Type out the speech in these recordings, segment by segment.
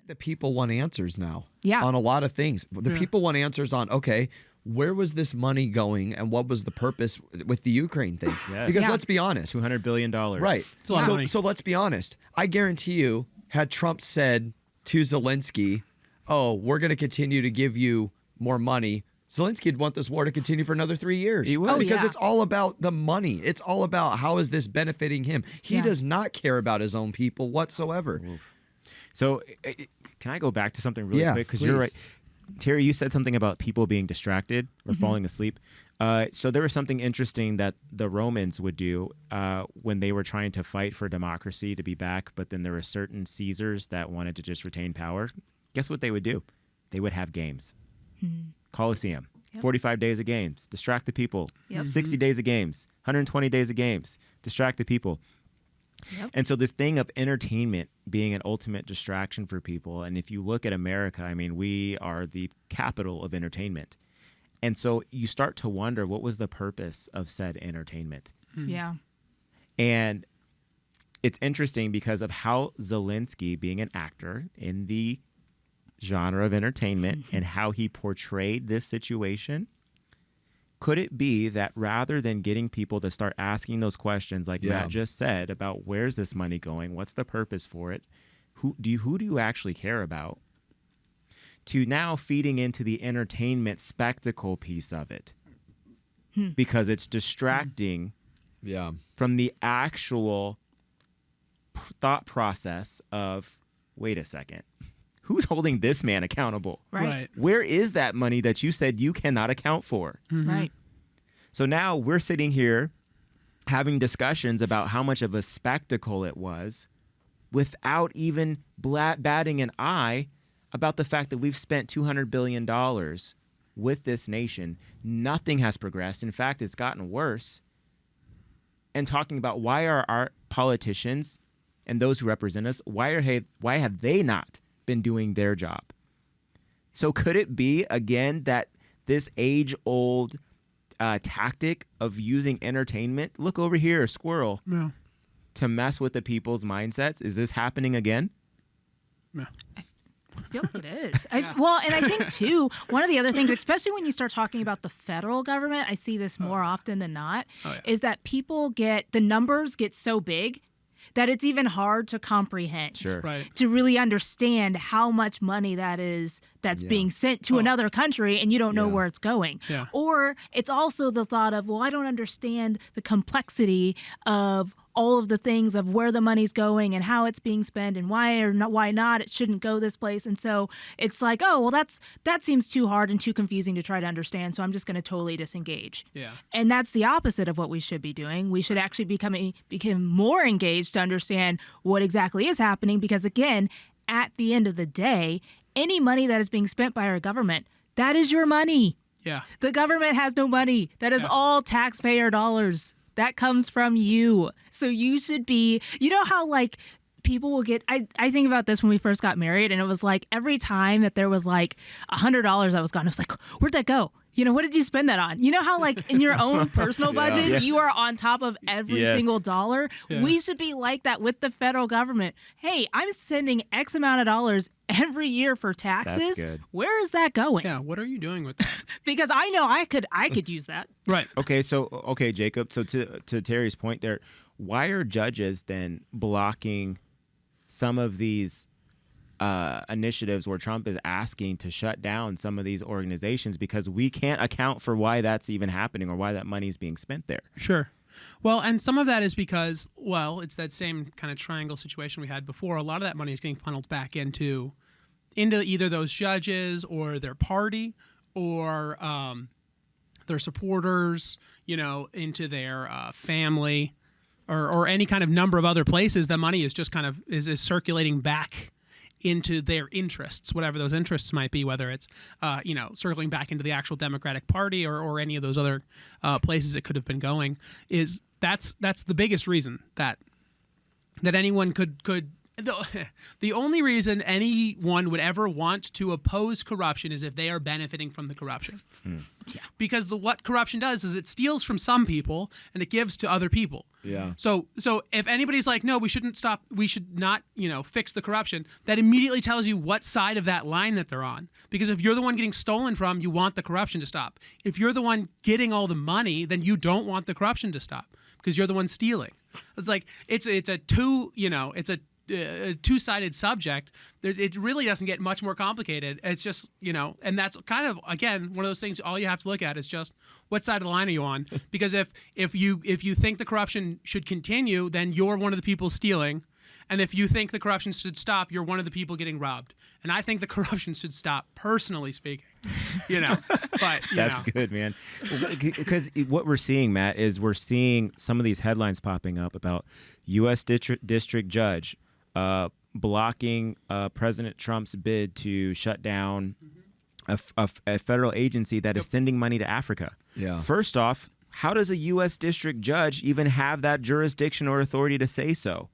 the people want answers now. Yeah. On a lot of things. The people want answers on, okay, where was this money going and what was the purpose with the Ukraine thing? Yes. Because let's be honest. $200 billion. Right. It's a lot of money. So let's be honest. I guarantee you, had Trump said to Zelensky, oh, we're going to continue to give you more money, Zelensky would want this war to continue for another 3 years. He would. Because it's all about the money. It's all about how is this benefiting him. He does not care about his own people whatsoever. So can I go back to something really quick? Because you're please. right. Terry, you said something about people being distracted or falling asleep. So there was something interesting that the Romans would do when they were trying to fight for democracy to be back, but then there were certain Caesars that wanted to just retain power. Guess what they would do? They would have games. Colosseum, 45 days of games, distract the people. 60 days of games, 120 days of games, distract the people. And so this thing of entertainment being an ultimate distraction for people, and if you look at America, I mean, we are the capital of entertainment. And so you start to wonder, what was the purpose of said entertainment? Yeah. And it's interesting because of how Zelensky, being an actor in the genre of entertainment and how he portrayed this situation, could it be that rather than getting people to start asking those questions like Matt just said about where's this money going, what's the purpose for it, who do you actually care about, to now feeding into the entertainment spectacle piece of it because it's distracting from the actual thought process of, wait a second, who's holding this man accountable? Right. Where is that money that you said you cannot account for? Right. So now we're sitting here having discussions about how much of a spectacle it was without even batting an eye about the fact that we've spent $200 billion with this nation. Nothing has progressed. In fact, it's gotten worse. And talking about why are our politicians and those who represent us, why have they not been doing their job? So could it be, again, that this age-old tactic of using entertainment, look over here, a squirrel, to mess with the people's mindsets, is this happening again? I feel like it is. Well, and I think, too, one of the other things, especially when you start talking about the federal government, I see this more often than not, is that the numbers get so big that it's even hard to comprehend, to really understand how much money that's being sent to another country and you don't know where it's going. Or it's also the thought of, well, I don't understand the complexity of all of the things of where the money's going and how it's being spent and why not it shouldn't go this place. And so it's like, oh, well, that seems too hard and too confusing to try to understand, so I'm just going to totally disengage. And that's the opposite of what we should be doing. We should actually become more engaged to understand what exactly is happening, because, again, at the end of the day, any money that is being spent by our government, that is your money. The government has no money. That is all taxpayer dollars. That comes from you. So you should be, you know how like people will get, I think about this when we first got married, and it was like every time that there was like $100 that was gone, I was like, where'd that go? You know, what did you spend that on? You know how like in your own personal budget, you are on top of every single dollar? We should be like that with the federal government. Hey, I'm sending X amount of dollars every year for taxes. That's good. Where is that going? Yeah, what are you doing with that? Because I know I could use that. Right. Okay, Jacob, so to Terry's point there, why are judges then blocking some of these initiatives where Trump is asking to shut down some of these organizations, because we can't account for why that's even happening or why that money is being spent there? Sure. Well, and some of that is because, well, it's that same kind of triangle situation we had before. A lot of that money is getting funneled back into either those judges or their party or their supporters, into their family or any kind of number of other places. The money is just kind of is circulating back into their interests, whatever those interests might be, whether it's, circling back into the actual Democratic Party or any of those other places it could have been going. That's the biggest reason that anyone could the only reason anyone would ever want to oppose corruption is if they are benefiting from the corruption. Yeah. Because what corruption does is it steals from some people and it gives to other people. Yeah. So if anybody's like, no, we should not, fix the corruption, that immediately tells you what side of that line that they're on. Because if you're the one getting stolen from, you want the corruption to stop. If you're the one getting all the money, then you don't want the corruption to stop because you're the one stealing. It's like it's a two-sided subject. It really doesn't get much more complicated. It's just, and that's kind of, again, one of those things all you have to look at is just what side of the line are you on? Because if you think the corruption should continue, then you're one of the people stealing. And if you think the corruption should stop, you're one of the people getting robbed. And I think the corruption should stop, personally speaking. But That's good, man. Because what we're seeing, Matt, is we're seeing some of these headlines popping up about U.S. district judge blocking President Trump's bid to shut down a federal agency that is sending money to Africa. Yeah. First off, how does a U.S. district judge even have that jurisdiction or authority to say so?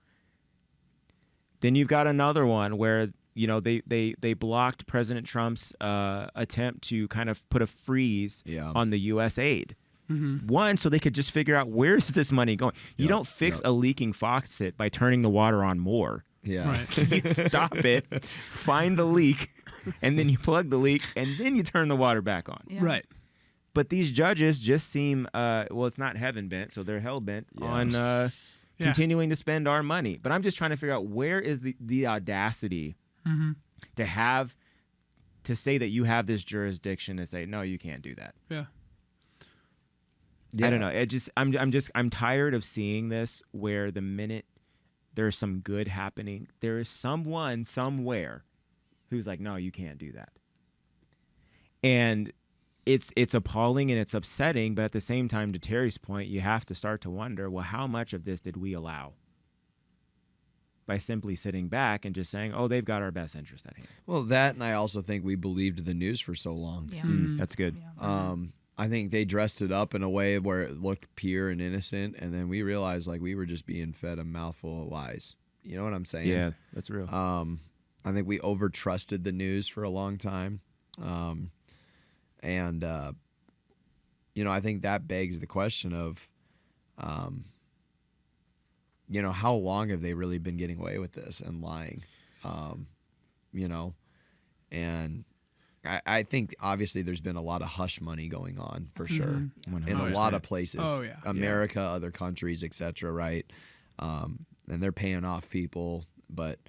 Then you've got another one where they blocked President Trump's attempt to kind of put a freeze on the U.S. aid. One, so they could just figure out where is this money going. You don't fix a leaking faucet by turning the water on more. Yeah. Right. You stop it, find the leak, and then you plug the leak, and then you turn the water back on. Yeah. Right. But these judges just seem, it's not heaven bent, so they're hell bent on continuing to spend our money. But I'm just trying to figure out where is the audacity to say that you have this jurisdiction to say, no, you can't do that. Yeah. I don't know. I'm tired of seeing this where the minute there's some good happening, there is someone somewhere who's like, no, you can't do that. And it's appalling and it's upsetting, but at the same time, to Terry's point, you have to start to wonder, well, how much of this did we allow? By simply sitting back and just saying, oh, they've got our best interest at hand. Well, that, and I also think we believed the news for so long. Yeah. That's good. Yeah. I think they dressed it up in a way where it looked pure and innocent, and then we realized like we were just being fed a mouthful of lies. You know what I'm saying? Yeah, that's real. I think we over-trusted the news for a long time. And I think that begs the question of, how long have they really been getting away with this and lying? And I think obviously there's been a lot of hush money going on for sure in a lot of places. Oh, yeah. America, other countries, etc. Right? And they're paying off people, but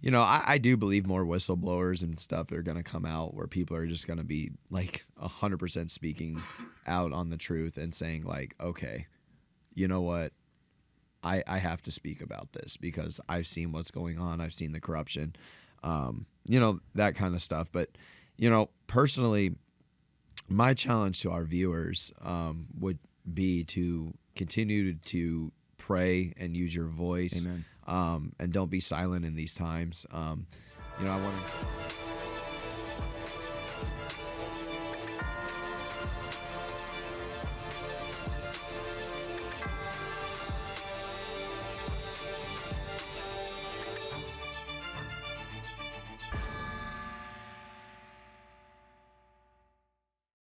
I do believe more whistleblowers and stuff are going to come out where people are just going to be like 100% speaking out on the truth and saying like, okay, you know what? I have to speak about this because I've seen what's going on. I've seen the corruption, that kind of stuff. But, personally, my challenge to our viewers would be to continue to pray and use your voice. Amen. And don't be silent in these times. I want to.